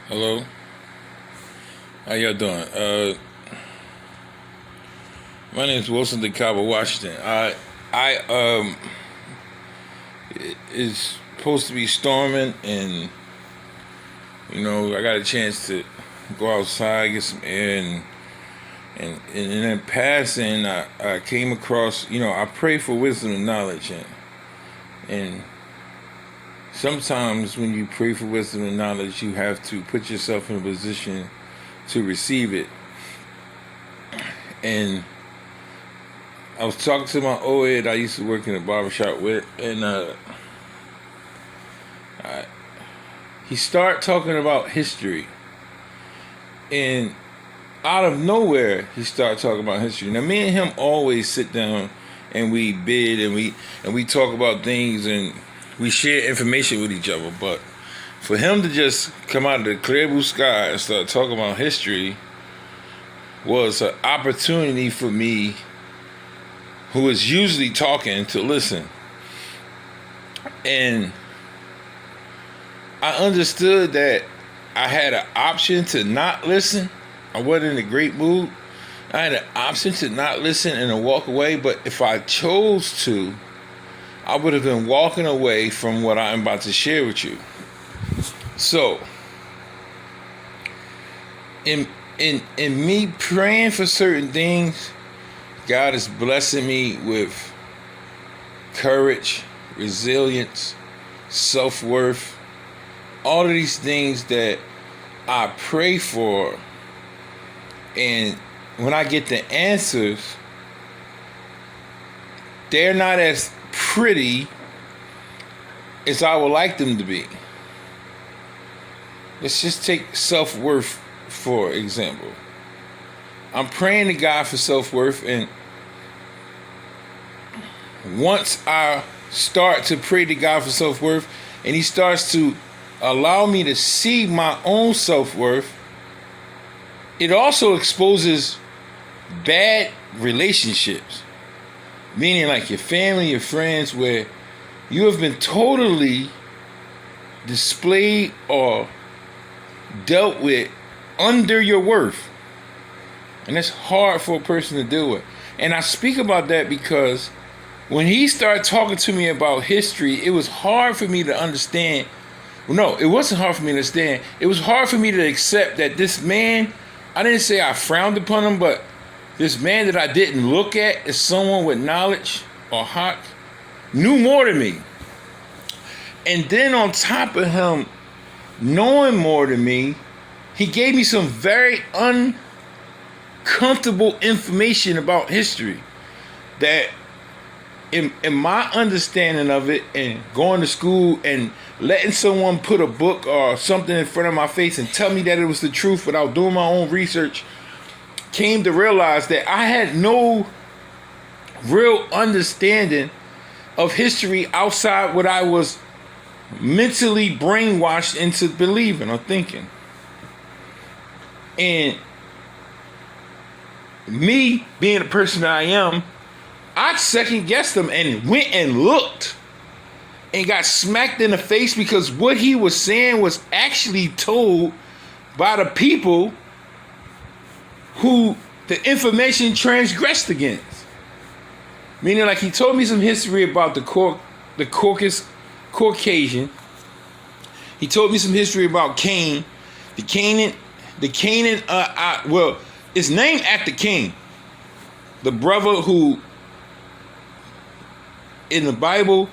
Hello, how y'all doing? My name is Wilson DeCabo, Washington. I it's supposed to be storming, and I got a chance to go outside, get some air, and in passing, I came across, I pray for wisdom and knowledge, and sometimes when you pray for wisdom and knowledge, you have to put yourself in a position to receive it. And I was talking to my old head I used to work in a barbershop with, and he started talking about history. And out of nowhere, he started talking about history. Now, me and him always sit down and we bid and we talk about things and we share information with each other. But for him to just come out of the clear blue sky and start talking about history was an opportunity for me, who is usually talking, to listen. And I understood that I had an option to not listen. I wasn't in a great mood. I had an option to not listen and to walk away. But if I chose to, I would have been walking away from what I'm about to share with you. So, in me praying for certain things, God is blessing me with courage, resilience, self-worth, all of these things that I pray for. And when I get the answers, they're not as pretty as I would like them to be. Let's just take self-worth, for example. I'm praying to God for self-worth, and once I start to pray to God for self-worth, and He starts to allow me to see my own self-worth, it also exposes bad relationships. Meaning like your family, your friends, where you have been totally displayed or dealt with under your worth. And it's hard for a person to deal with. And I speak about that because when he started talking to me about history, it was hard for me to understand. No, it wasn't hard for me to understand. It was hard for me to accept that this man, I didn't say I frowned upon him, but this man that I didn't look at as someone with knowledge or heart knew more than me. And then on top of him knowing more than me, he gave me some very uncomfortable information about history that in my understanding of it, and going to school and letting someone put a book or something in front of my face and tell me that it was the truth without doing my own research, came to realize that I had no real understanding of history outside what I was mentally brainwashed into believing or thinking. And me being the person that I am, I second guessed him and went and looked and got smacked in the face because what he was saying was actually told by the people who the information transgressed against. Meaning, like, he told me some history about the Caucasian. He told me some history about Cain, well, it's named after Cain, the brother who in the Bible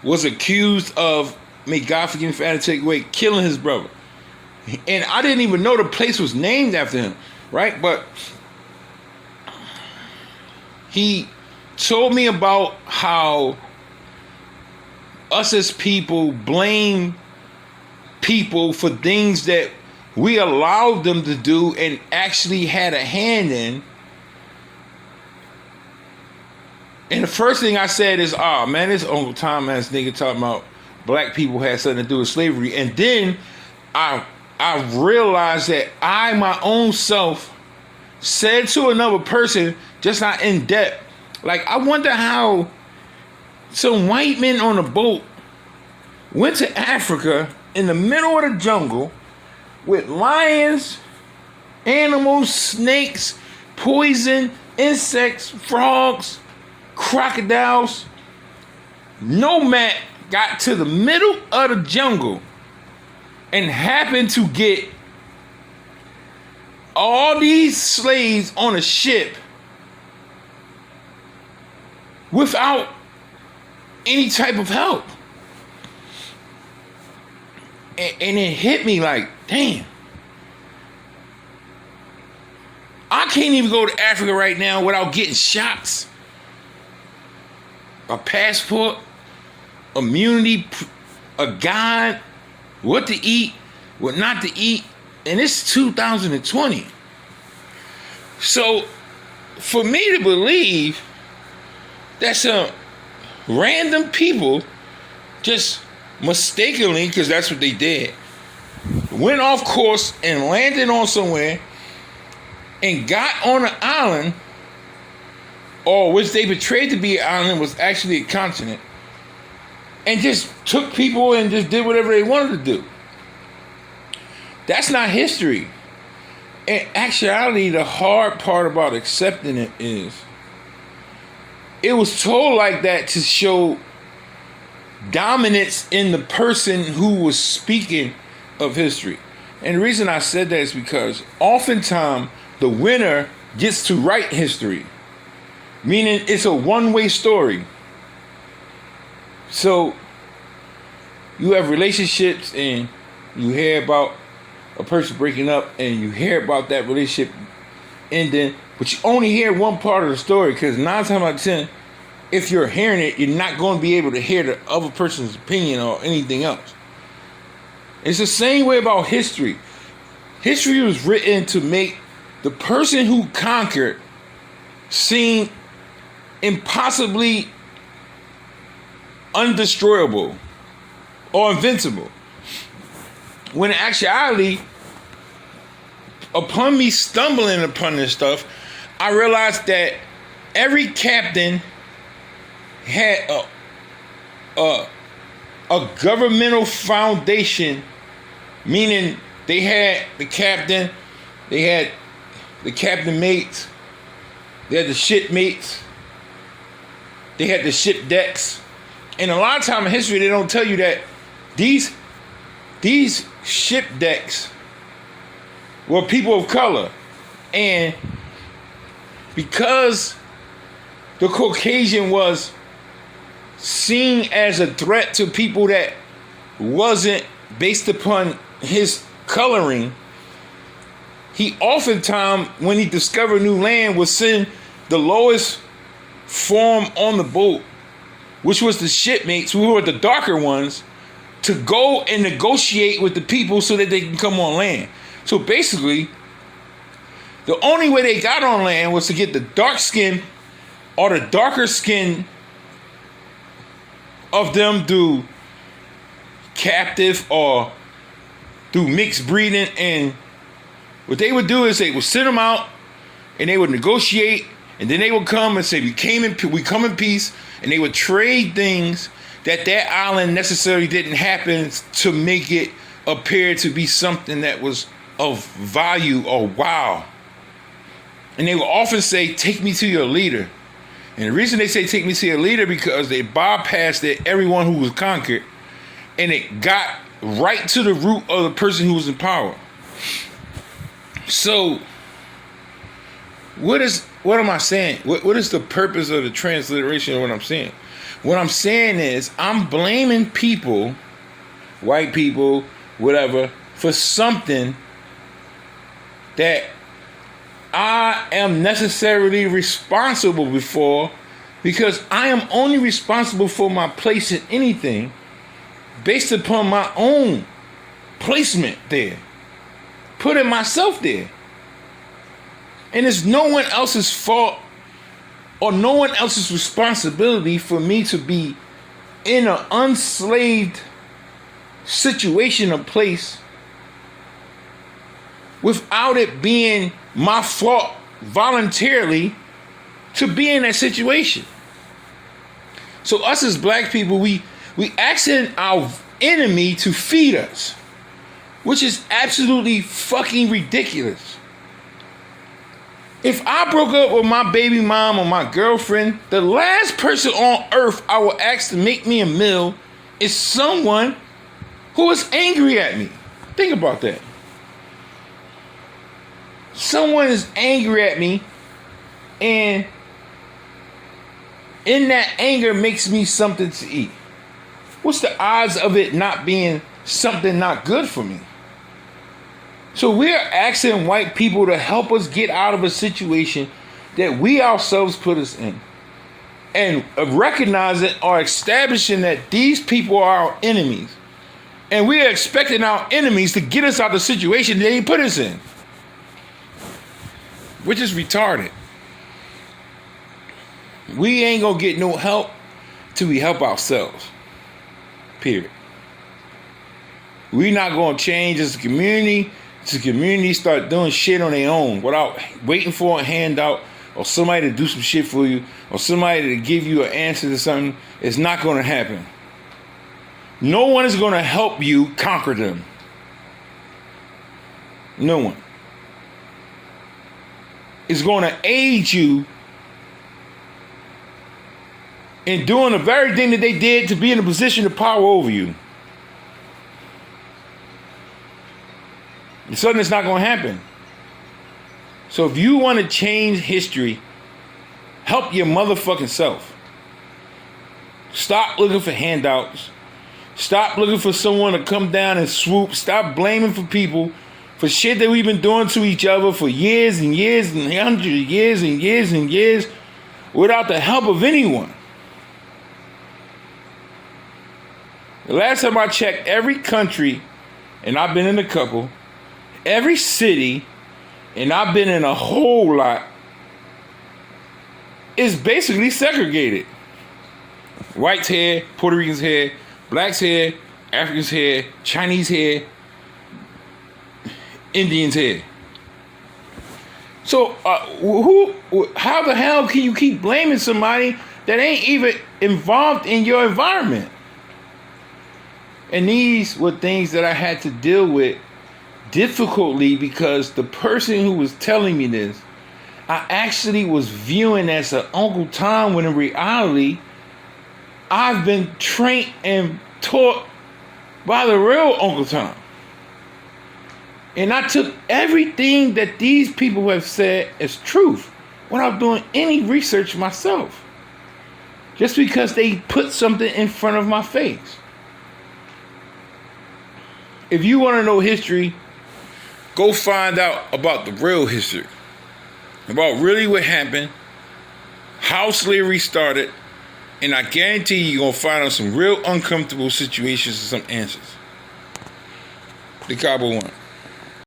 was accused of, may God forgive me for that, take away, killing his brother. And I didn't even know the place was named after him, right? But he told me about how us as people blame people for things that we allowed them to do and actually had a hand in. And the first thing I said is, oh man, this Uncle Tom ass nigga talking about black people had something to do with slavery. And then I realized that I, my own self, said to another person, just not in depth, like, I wonder how some white men on a boat went to Africa in the middle of the jungle with lions, animals, snakes, poison, insects, frogs, crocodiles. Nomad got to the middle of the jungle and happened to get all these slaves on a ship without any type of help. And it hit me like, damn. I can't even go to Africa right now without getting shots. A passport, immunity, a guide, what to eat, what not to eat. And it's 2020. So for me to believe that some random people just mistakenly, because that's what they did, went off course and landed on somewhere and got on an island, or which they betrayed to be an island was actually a continent, and just took people and just did whatever they wanted to do. That's not history. In actuality, the hard part about accepting it is it was told like that to show dominance in the person who was speaking of history. And the reason I said that is because oftentimes the winner gets to write history, meaning it's a one-way story. So you have relationships and you hear about a person breaking up and you hear about that relationship ending, but you only hear one part of the story, because 9 times out of 10, if you're hearing it, you're not going to be able to hear the other person's opinion or anything else. It's the same way about history. History was written to make the person who conquered seem impossibly undestroyable or invincible. When in actuality, upon me stumbling upon this stuff, I realized that every captain had a governmental foundation, meaning they had the captain, they had the captain mates, they had the shipmates, they had the ship decks. And a lot of time in history, they don't tell you that these ship decks were people of color. And because the Caucasian was seen as a threat to people that wasn't based upon his coloring, he oftentimes, when he discovered new land, would send the lowest form on the boat, which was the shipmates, who were the darker ones, to go and negotiate with the people so that they can come on land. So basically, the only way they got on land was to get the dark skin or the darker skin of them through captive or through mixed breeding. And what they would do is they would send them out and they would negotiate, and then they would come and say, we come in peace, and they would trade things that island necessarily didn't happen to make it appear to be something that was of value or wow. And they will often say, take me to your leader. And the reason they say take me to your leader, because they bypassed everyone who was conquered, and it got right to the root of the person who was in power. So what am I saying? What is the purpose of the transliteration of what I'm saying? What I'm saying is I'm blaming people, white people, whatever, for something that I am necessarily responsible before, because I am only responsible for my place in anything based upon my own placement there, putting myself there. And it's no one else's fault or no one else's responsibility for me to be in an unslaved situation or place without it being my fault voluntarily to be in that situation. So us as black people, we accent our enemy to feed us, which is absolutely fucking ridiculous. If I broke up with my baby mom or my girlfriend, the last person on earth I will ask to make me a meal is someone who is angry at me. Think about that. Someone is angry at me, and in that anger makes me something to eat. What's the odds of it not being something not good for me? So we're asking white people to help us get out of a situation that we ourselves put us in. And recognizing or establishing that these people are our enemies. And we are expecting our enemies to get us out of the situation they put us in. Which is retarded. We ain't gonna get no help till we help ourselves. Period. We're not gonna change as a community. The community start doing shit on their own without waiting for a handout or somebody to do some shit for you or somebody to give you an answer to something. It's not going to happen. No one is going to help you conquer them. No one. It's going to aid you in doing the very thing that they did to be in a position of power over you. Suddenly it's not going to happen. So if you want to change history, help your motherfucking self. Stop looking for handouts. Stop looking for someone to come down and swoop. Stop blaming for people for shit that we've been doing to each other for years and years and hundreds of years and years and years without the help of anyone. The last time I checked, every country, and I've been in a couple, every city, and I've been in a whole lot, is basically segregated. Whites here, Puerto Ricans here, blacks here, Africans here, Chinese here, Indians here. So how the hell can you keep blaming somebody that ain't even involved in your environment? And these were things that I had to deal with difficultly because the person who was telling me this, I actually was viewing as an Uncle Tom when in reality, I've been trained and taught by the real Uncle Tom. And I took everything that these people have said as truth without doing any research myself. Just because they put something in front of my face. If you want to know history, go find out about the real history. About really what happened, how slavery started, and I guarantee you're going to find out some real uncomfortable situations and some answers. The Cabo One.